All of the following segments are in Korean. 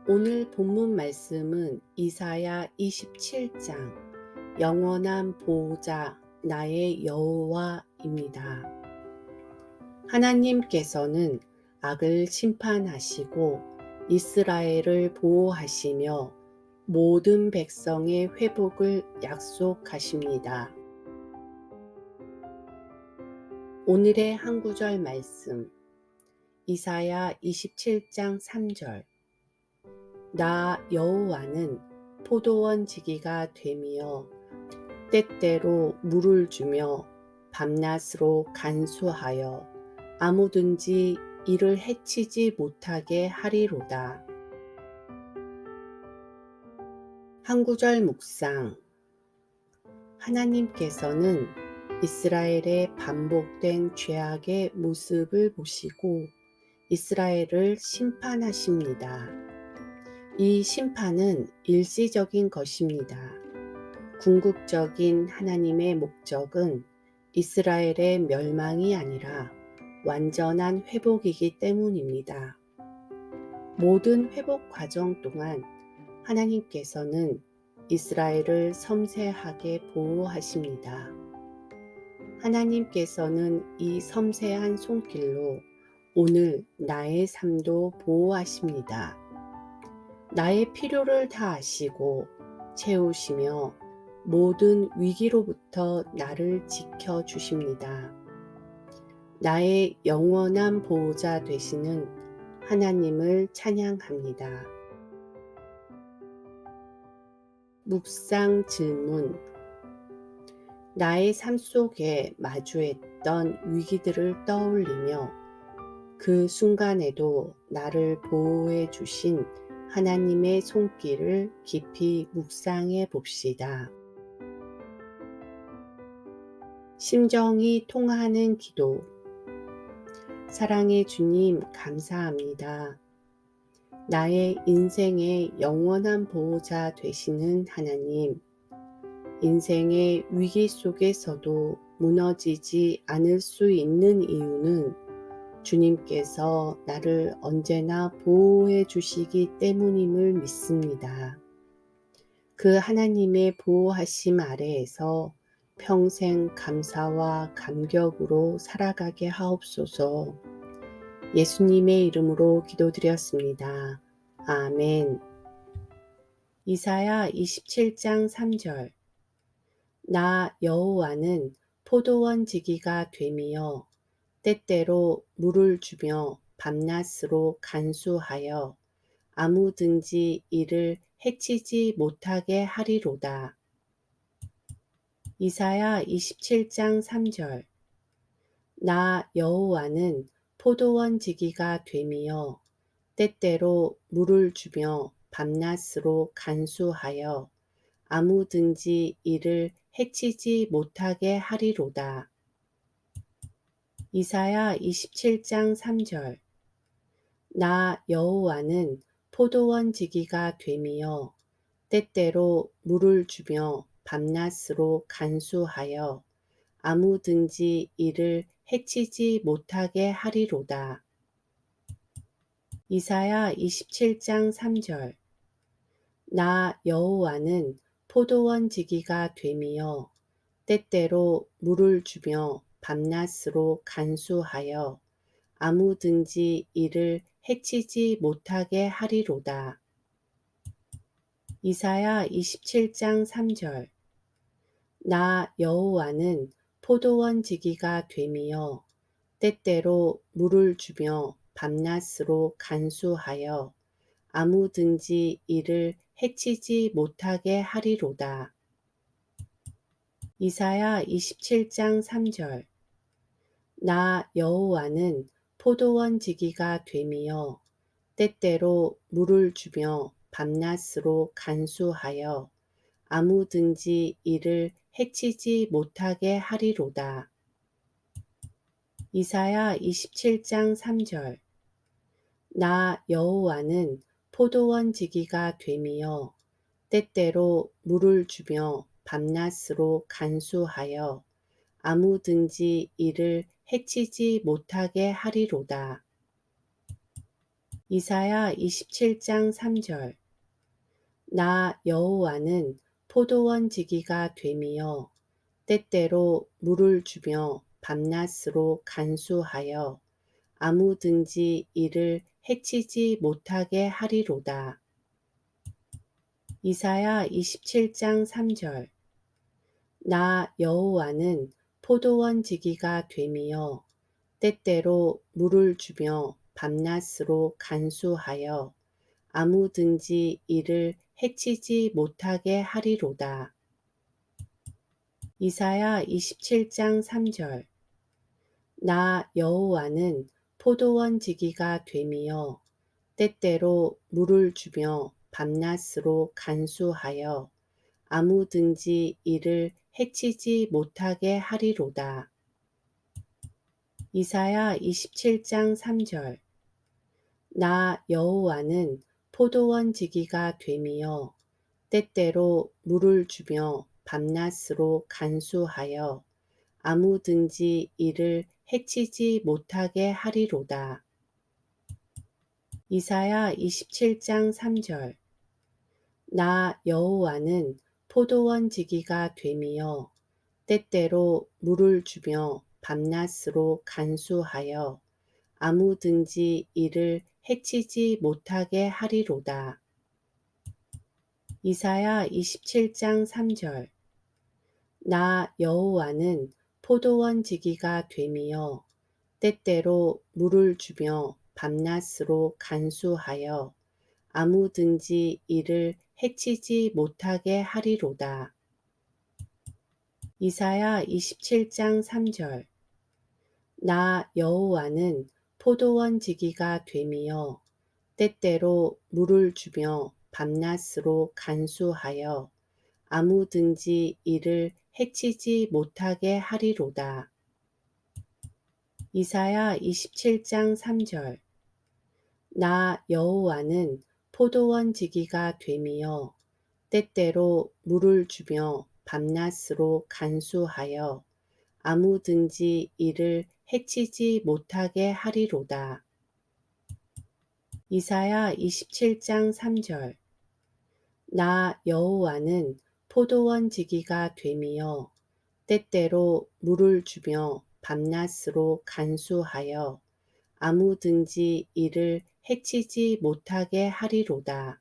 오늘 본문 말씀은 이사야 27장 영원한 보호자 나의 여호와입니다. 하나님께서는 악을 심판하시고 이스라엘을 보호하시며 모든 백성의 회복을 약속하십니다. 오늘의 한 구절 말씀 이사야 27장 3절 나 여호와는 포도원 지기가 되며 때때로 물을 주며 밤낮으로 간수하여 아무든지 이를 해치지 못하게 하리로다. 한 구절 묵상 하나님께서는 이스라엘의 반복된 죄악의 모습을 보시고 이스라엘을 심판하십니다. 이 심판은 일시적인 것입니다. 궁극적인 하나님의 목적은 이스라엘의 멸망이 아니라 완전한 회복이기 때문입니다. 모든 회복 과정 동안 하나님께서는 이스라엘을 섬세하게 보호하십니다. 하나님께서는 이 섬세한 손길로 오늘 나의 삶도 보호하십니다. 나의 필요를 다 아시고 채우시며 모든 위기로부터 나를 지켜주십니다. 나의 영원한 보호자 되시는 하나님을 찬양합니다. 묵상 질문 나의 삶 속에 마주했던 위기들을 떠올리며 그 순간에도 나를 보호해 주신 하나님의 손길을 깊이 묵상해 봅시다. 심정이 통하는 기도 사랑의 주님 감사합니다. 나의 인생의 영원한 보호자 되시는 하나님, 인생의 위기 속에서도 무너지지 않을 수 있는 이유는 주님께서 나를 언제나 보호해 주시기 때문임을 믿습니다. 그 하나님의 보호하심 아래에서 평생 감사와 감격으로 살아가게 하옵소서. 예수님의 이름으로 기도드렸습니다. 아멘. 이사야 27장 3절 나 여호와는 포도원 지기가 되며 때때로 물을 주며 밤낮으로 간수하여 아무든지 이를 해치지 못하게 하리로다. 이사야 27장 3절 나 여호와는 포도원 지기가 되며 때때로 물을 주며 밤낮으로 간수하여 아무든지 이를 해치지 못하게 하리로다. 이사야 27장 3절 나 여호와는 포도원 지기가 되며 때때로 물을 주며 밤낮으로 간수하여 아무든지 이를 해치지 못하게 하리로다. 이사야 27장 3절 나 여호와는 포도원 지기가 되며 때때로 물을 주며 밤낮으로 간수하여 아무든지 이를 해치지 못하게 하리로다. 이사야 27장 3절 나 여호와는 포도원 지기가 되며 때때로 물을 주며 밤낮으로 간수하여 아무든지 이를 해치지 못하게 하리로다. 이사야 27장 3절 나 여호와는 포도원 지기가 되며 때때로 물을 주며 밤낮으로 간수하여 아무든지 이를 해치지 못하게 하리로다. 이사야 27장 3절 나 여호와는 포도원 지기가 되며 때때로 물을 주며 밤낮으로 간수하여 아무든지 이를 해치지 못하게 하리로다. 이사야 27장 3절. 나 여호와는 포도원 지기가 됨이여 때때로 물을 주며 밤낮으로 간수하여 아무든지 이를 해치지 못하게 하리로다. 이사야 27장 3절. 나 여호와는 포도원 지기가 됨이여 때때로 물을 주며 밤낮으로 간수하여 아무든지 이를 해치지 못하게 하리로다. 이사야 27장 3절. 나 여호와는 포도원 지기가 됨이여 때때로 물을 주며 밤낮으로 간수하여 아무든지 이를 해치지 못하게 하리로다. 이사야 27장 3절. 나 여호와는 포도원 지기가 됨이여 때때로 물을 주며 밤낮으로 간수하여 아무든지 이를 해치지 못하게 하리로다. 이사야 27장 3절. 나 여호와는 포도원 지기가 됨이여 때때로 물을 주며 밤낮으로 간수하여 아무든지 이를 해치지 못하게 하리로다. 이사야 27장 3절. 나 여호와는 포도원 지기가 됨이여 때때로 물을 주며 밤낮으로 간수하여 아무든지 이를 해치지 못하게 하리로다. 이사야 27장 3절. 나 여호와는 포도원 지기가 됨이여 때때로 물을 주며 밤낮으로 간수하여 아무든지 이를 해치지 못하게 하리로다. 이사야 27장 3절. 나 여호와는 포도원 지기가 됨이여 때때로 물을 주며 밤낮으로 간수하여 아무든지 이를 해치지 못하게 하리로다. 이사야 27장 3절. 나 여호와는 포도원 지기가 됨이여 때때로 물을 주며 밤낮으로 간수하여 아무든지 이를 해치지 못하게 하리로다.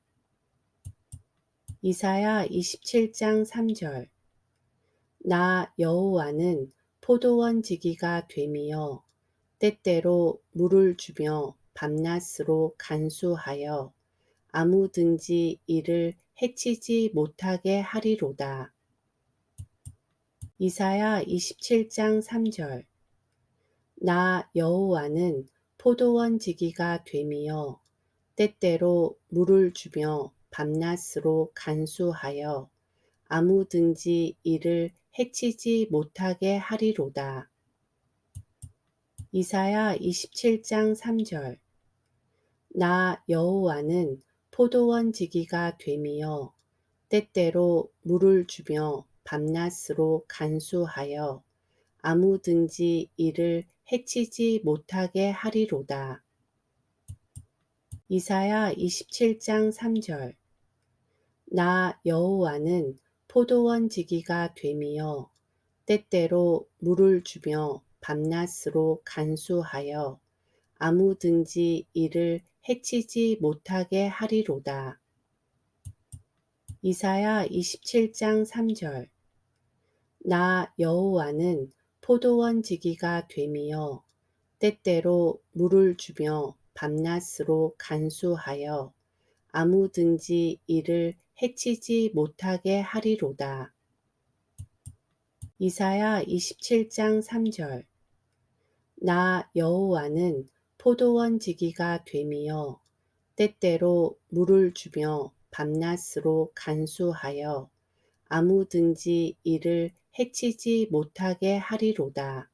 이사야 27장 3절. 나 여호와는 포도원 지기가 됨이여 때때로 물을 주며 밤낮으로 간수하여 아무든지 이를 해치지 못하게 하리로다. 이사야 27장 3절. 나 여호와는 포도원 지기가 됨이여 때때로 물을 주며 밤낮으로 간수하여 아무든지 이를 해치지 못하게 하리로다. 이사야 27장 3절. 나 여호와는 포도원 지기가 됨이여 때때로 물을 주며 밤낮으로 간수하여 아무든지 이를 해치지 못하게 하리로다. 이사야 27장 3절. 나 여호와는 포도원 지기가 됨이여 때때로 물을 주며 밤낮으로 간수하여 아무든지 이를 해치지 못하게 하리로다. 이사야 27장 3절. 나 여호와는 포도원 지기가 됨이여 때때로 물을 주며 밤낮으로 간수하여 아무든지 이를 해치지 못하게 하리로다. 이사야 27장 3절. 나 여호와는 포도원 지기가 됨이여 때때로 물을 주며 밤낮으로 간수하여 아무든지 이를 해치지 못하게 하리로다.